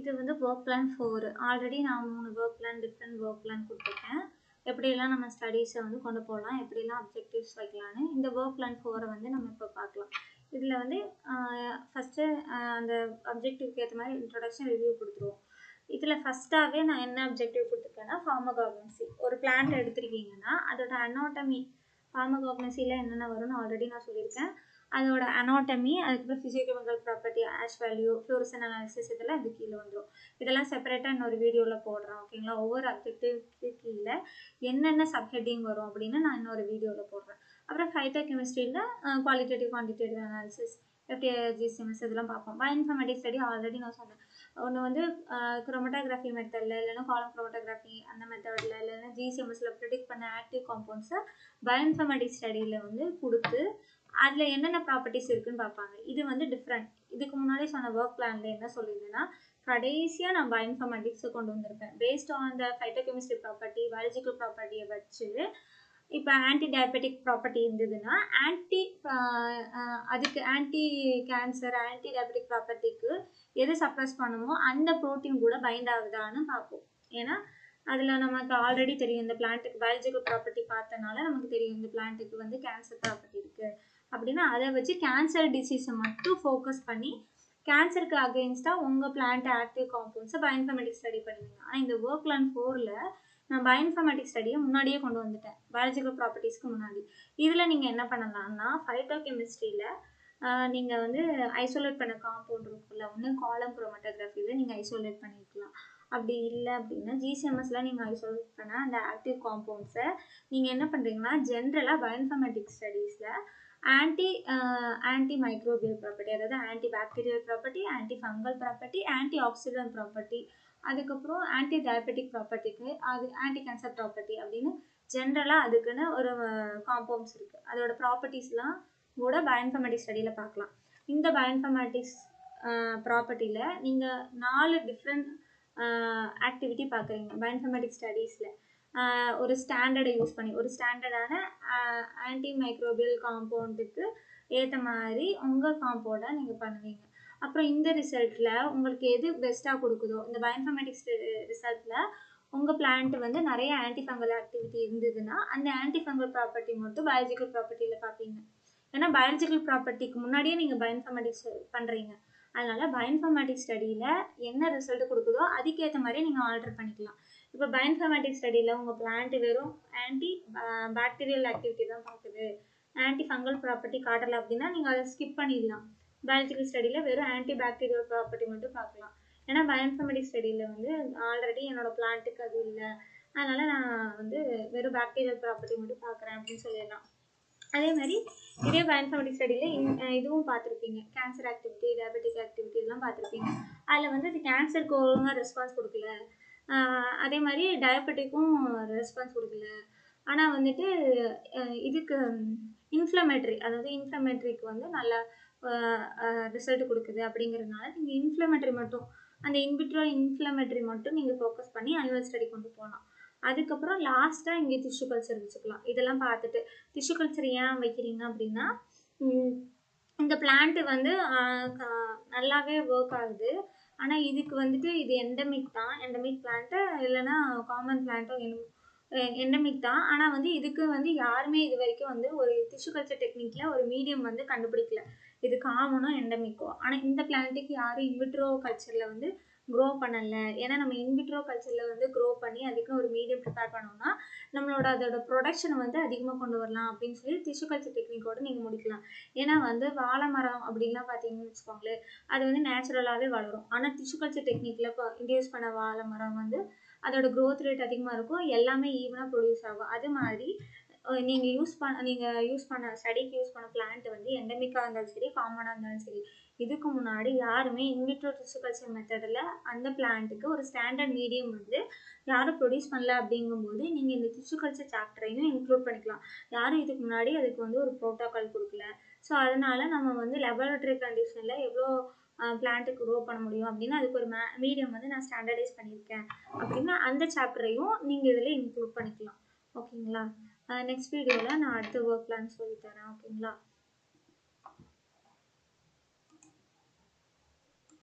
இது வந்து work plan 4. Already நான் 3 work plan different work plan கொடுத்துருக்கேன். எப்படியெல்லாம் நம்ம ஸ்டடீஸை வந்து கொண்டு போகலாம், எப்படிலாம் அப்ஜெக்டிவ்ஸ் வைக்கலான்னு. இந்த ஒர்க் பிளான் 4 வந்து நம்ம இப்போ பார்க்கலாம். இதில் வந்து ஃபஸ்ட்டு அந்த அப்ஜெக்டிவ்க்கு ஏற்ற மாதிரி இன்ட்ரொடக்ஷன் ரிவ்யூ கொடுத்துருவோம். இதில் ஃபஸ்ட்டாகவே நான் என்ன அப்ஜெக்டிவ் கொடுத்துருக்கேன்னா ஃபார்மகாக்னசி. ஒரு பிளான்ட் எடுத்துருக்கீங்கன்னா அதோட அனாட்டமி, ஃபார்மகாக்னசியில் என்னென்ன வரும்னு ஆல்ரெடி நான் சொல்லியிருக்கேன். அதோட அனாட்டமி, அதுக்கப்புறம் physiochemical property, ash value, fluorescence analysis, இதெல்லாம் இது கீழே வந்துடும். இதெல்லாம் செப்பரேட்டாக இன்னொரு வீடியோவில் போடுறேன், ஓகேங்களா? ஒவ்வொரு அப்ஜெக்டிவ்க்கு கீழே என்னென்ன சப்ஹெட்டிங் வரும் அப்படின்னு நான் இன்னொரு வீடியோவில் போடுறேன். அப்புறம் ஃபைட்டோகெமிஸ்ட்ரியில் குவாலிட்டேட்டிவ் குவான்டிடேட்டிவ் அனாலிசிஸ், எஃப்டிஜிசிஎம்எஸ் இதெல்லாம் பார்ப்போம். பயோஇன்ஃபர்மேட்டிக்ஸ் ஸ்டடி ஆல்ரெடி நான் சொன்னேன். ஒன்று வந்து குரோமட்டோகிராஃபி மெத்தடில், இல்லைன்னா காலம் குரோமட்டோகிராஃபி அந்த மெத்தடில், இல்லைன்னா ஜிசிஎம்எஸில் ப்ரிடிக்ட் பண்ண ஆக்டிவ் காம்பவுண்ட்ஸை பயோஇன்ஃபர்மேட்டிக்ஸ் ஸ்டடியில் வந்து கொடுத்து அதில் என்னென்ன ப்ராப்பர்ட்டிஸ் இருக்குன்னு பார்ப்பாங்க. இது வந்து டிஃப்ரெண்ட். இதுக்கு முன்னாடி சொன்ன ஒர்க் பிளானில் என்ன சொல்லியிருந்தேன்னா, கடைசியாக நான் பயோஇன்ஃபர்மேட்டிக்ஸை கொண்டு வந்திருப்பேன். Based on the phytochemistry property, biological ப்ராப்பர்ட்டியை வச்சு இப்போ ஆன்டி டயபெட்டிக் ப்ராப்பர்ட்டி இருந்ததுன்னா அதுக்கு ஆன்டி கேன்சர், ஆன்டி டயபெட்டிக் ப்ராப்பர்ட்டிக்கு எது சப்ரஸ் பண்ணுமோ அந்த ப்ரோட்டீன் கூட பைண்ட் ஆகுதான்னு பார்ப்போம். ஏன்னா அதில் நமக்கு ஆல்ரெடி தெரியும், இந்த பிளான்ட்டுக்கு பயாலஜிக்கல் ப்ராப்பர்ட்டி பார்த்தனால நமக்கு தெரியும் இந்த பிளான்ட்டுக்கு வந்து கேன்சர் ப்ராப்பர்ட்டி இருக்குது அப்படின்னா அதை வச்சு கேன்சர் டிசீஸை மட்டும் ஃபோக்கஸ் பண்ணி கேன்சருக்கு அகெயின்ஸ்டாக உங்கள் பிளான்ட் ஆக்டிவ் காம்பவுண்ட்ஸை பயோஇன்ஃபர்மேட்டிக்ஸ் ஸ்டடி பண்ணுவீங்க. ஆனால் இந்த ஒர்க் பிளான் 4ல் நான் பயோஇன்ஃபர்மேட்டிக்ஸ் ஸ்டடியை முன்னாடியே கொண்டு வந்துட்டேன், பயாலஜிக்கல் ப்ராப்பர்ட்டிஸ்க்கு முன்னாடி. இதில் நீங்கள் என்ன பண்ணலாம்னா ஃபைட்டோகெமிஸ்ட்ரியில் நீங்கள் வந்து ஐசோலேட் பண்ண காம்பவுண்ட் இருக்குல்ல, ஒன்று காலம் குரோமட்டோகிராஃபியில் நீங்கள் ஐசோலேட் பண்ணிக்கலாம். அப்படி இல்லை அப்படின்னா ஜிசிஎம்எஸில் நீங்கள் ஐசோலேட் பண்ண அந்த ஆக்டிவ் காம்பவுண்ட்ஸை நீங்கள் என்ன பண்ணுறீங்கன்னா ஜென்ரலாக பயோஇன்ஃபர்மேட்டிக்ஸ் ஸ்டடீஸில் ஆன்டி மைக்ரோபியல் ப்ராப்பர்ட்டி, அதாவது anti bacterial property, anti fungal property, anti accident property, அதுக்கப்புறம் ஆன்டி டயபெட்டிக் ப்ராப்பர்ட்டிக்கு அது ஆன்டி கேன்சர் ப்ராப்பர்ட்டி அப்படின்னு ஜென்ரலாக அதுக்குன்னு ஒரு காம்பவுண்ட்ஸ் இருக்குது. அதோட ப்ராப்பர்ட்டிஸ்லாம் கூட பயோஇன்ஃபர்மேட்டிக்ஸ் ஸ்டடியில் பார்க்கலாம். இந்த பயோஇன்ஃபர்மேட்டிக்ஸ் ப்ராப்பர்ட்டியில் நீங்கள் 4 டிஃப்ரெண்ட் ஆக்டிவிட்டி பார்க்குறீங்க பயோஇன்ஃபர்மேட்டிக்ஸ் ஸ்டடீஸில். ஒரு ஸ்டாண்டர்டை யூஸ் பண்ணி ஒரு ஸ்டாண்டர்டான ஆன்டி மைக்ரோபியல் காம்பவுண்டுக்கு ஏற்ற மாதிரி உங்கள் காம்பவுண்டை நீங்கள் பண்ணுவீங்க. அப்புறம் இந்த ரிசல்ட்டில் உங்களுக்கு எது பெஸ்ட்டாக கொடுக்குதோ, இந்த பயோஇன்ஃபர்மேட்டிக்ஸ் ரிசல்ட்டில் உங்கள் பிளான்ட் வந்து நிறைய ஆன்டி ஃபங்கல் ஆக்டிவிட்டி இருந்ததுன்னா அந்த ஆன்டி ஃபங்கல் ப்ராப்பர்ட்டி மட்டும் பயாலஜிக்கல் ப்ராப்பர்ட்டியில் பார்ப்பீங்க. ஏன்னா பயாலஜிக்கல் ப்ராப்பர்ட்டிக்கு முன்னாடியே நீங்கள் பயோஇன்ஃபர்மேட்டிக்ஸ் பண்ணுறீங்க. அதனால் பயோஇன்ஃபர்மேட்டிக்ஸ் ஸ்டடியில் என்ன ரிசல்ட் கொடுக்குதோ அதுக்கேற்ற மாதிரி நீங்கள் ஆல்டர் பண்ணிக்கலாம். இப்போ பயோஇன்ஃபர்மேட்டிக்ஸ் ஸ்டடியில் உங்கள் பிளான்ட் வெறும் ஆன்டி பாக்டீரியல் ஆக்டிவிட்டி தான் பார்க்குது, ஆன்டி ஃபங்கல் ப்ராப்பர்ட்டி காட்டலை அப்படின்னா நீங்கள் அதை ஸ்கிப் பண்ணிடலாம். பயாலஜிக்கல் ஸ்டடியில் வெறும் ஆன்டி பாக்டீரியல் ப்ராப்பர்ட்டி மட்டும் பார்க்கலாம். ஏன்னா பயோஇன்ஃபர்மேட்டிக்ஸ் ஸ்டடியில் வந்து ஆல்ரெடி என்னோடய பிளான்ட்டுக்கு அது இல்லை, அதனால் நான் வந்து வெறும் பாக்டீரியல் ப்ராப்பர்ட்டி மட்டும் பார்க்குறேன் அப்படின்னு சொல்லிடலாம். அதே மாதிரி இதே பயோஇன்ஃபர்மேட்டிக்ஸ் ஸ்டடியில் இதுவும் பார்த்துருப்பீங்க, கேன்சர் ஆக்டிவிட்டி, டயபெட்டிக் ஆக்டிவிட்டி இதெல்லாம் பார்த்துருப்பீங்க. அதில் வந்து அது கேன்சருக்கு ஒழுங்காக ரெஸ்பான்ஸ் கொடுக்கல, அதே மாதிரி டயபெட்டிக்கும் ரெஸ்பான்ஸ் கொடுக்கல. ஆனால் வந்துட்டு இதுக்கு இன்ஃப்ளமேட்ரி, அதாவது இன்ஃப்ளமேட்ரிக்கு வந்து நல்லா ரிசல்ட் கொடுக்குது. அப்படிங்கிறதுனால நீங்கள் இன்ஃப்ளமேட்ரி மட்டும், அந்த இன்விட்ரோ இன்ஃப்ளமேட்ரி மட்டும் நீங்கள் ஃபோக்கஸ் பண்ணி அனிமல் ஸ்டடி கொண்டு போகலாம். அதுக்கப்புறம் லாஸ்ட்டாக இங்கே டிஷ்யூ கல்ச்சர் வச்சுக்கலாம். இதெல்லாம் பார்த்துட்டு டிஷ்யூ கல்ச்சர் ஏன் வைக்கிறீங்க அப்படின்னா இந்த பிளான்ட்டு வந்து நல்லாவே ஒர்க் ஆகுது. ஆனால் இதுக்கு வந்துட்டு இது எண்டமிக் தான், எண்டமிக் பிளான்ட்டு இல்லைன்னா காமன் பிளான்ட்டோ எண்டமிக் தான். ஆனால் வந்து இதுக்கு வந்து யாருமே இது வரைக்கும் வந்து ஒரு டிஷ்யூ கல்ச்சர் டெக்னிக்கில் ஒரு மீடியம் வந்து கண்டுபிடிக்கல, இது காமனோ எண்டமிக்கோ. ஆனால் இந்த பிளான்ட்டுக்கு யாரும் இன்விட்ரோ கல்ச்சரில் வந்து க்ரோ பண்ணலை. ஏன்னா நம்ம இன்விட்ரோ கல்ச்சரில் வந்து க்ரோ பண்ணி அதுக்கு ஒரு மீடியம் ப்ரிப்பேர் பண்ணோம்னா அதோட ப்ரொடக்ஷனை வந்து அதிகமாக கொண்டு வரலாம் அப்படின்னு சொல்லி டிஷ்யூ கல்ச்சர் டெக்னிக்கோடு நீங்கள் முடிக்கலாம். ஏன்னா வந்து வாழை மரம் அப்படின்லாம் பார்த்தீங்கன்னு வச்சுக்கோங்களேன், அது வந்து நேச்சுரலாகவே வளரும். ஆனால் டிஷ்யூ கல்ச்சர் டெக்னிக்கில் இப்போ இன்டியூஸ் பண்ண வாழை மரம் வந்து அதோட க்ரோத் ரேட் அதிகமாக இருக்கும், எல்லாமே ஈவனாக ப்ரொடியூஸ் ஆகும். அது மாதிரி நீங்கள் யூஸ் பண்ண ஸ்டடிக்கு யூஸ் பண்ண பிளான்ட் வந்து எண்டமிக்காக இருந்தாலும் சரி, காமனாக இருந்தாலும் சரி, இதுக்கு முன்னாடி யாருமே இன்விட்ரோ டிஷ்யூ கல்ச்சர் மெத்தடில் அந்த பிளான்ட்டுக்கு ஒரு ஸ்டாண்டர்ட் மீடியம் வந்து யாரும் ப்ரொடியூஸ் பண்ணல. அப்படிங்கும்போது நீங்கள் இந்த டிஷ்யூ கல்ச்சர் சாப்டரையும் இன்க்ளூட் பண்ணிக்கலாம். யாரும் இதுக்கு முன்னாடி அதுக்கு வந்து ஒரு ப்ரோட்டோகால் கொடுக்கல. ஸோ அதனால் நம்ம வந்து லெபார்டரி கண்டிஷனில் எவ்வளோ பிளான்ட்டுக்கு க்ரோ பண்ண முடியும் அப்படின்னா அதுக்கு ஒரு மீடியம் வந்து நான் ஸ்டாண்டர்டைஸ் பண்ணியிருக்கேன் அப்படின்னா அந்த சாப்டரையும் நீங்கள் இதில் இன்க்ளூட் பண்ணிக்கலாம். ஓகேங்களா? நெக்ஸ்ட் வீடியோவில் நான் அடுத்த ஒர்க் பிளான் சொல்லித்தரேன். ஓகேங்களா?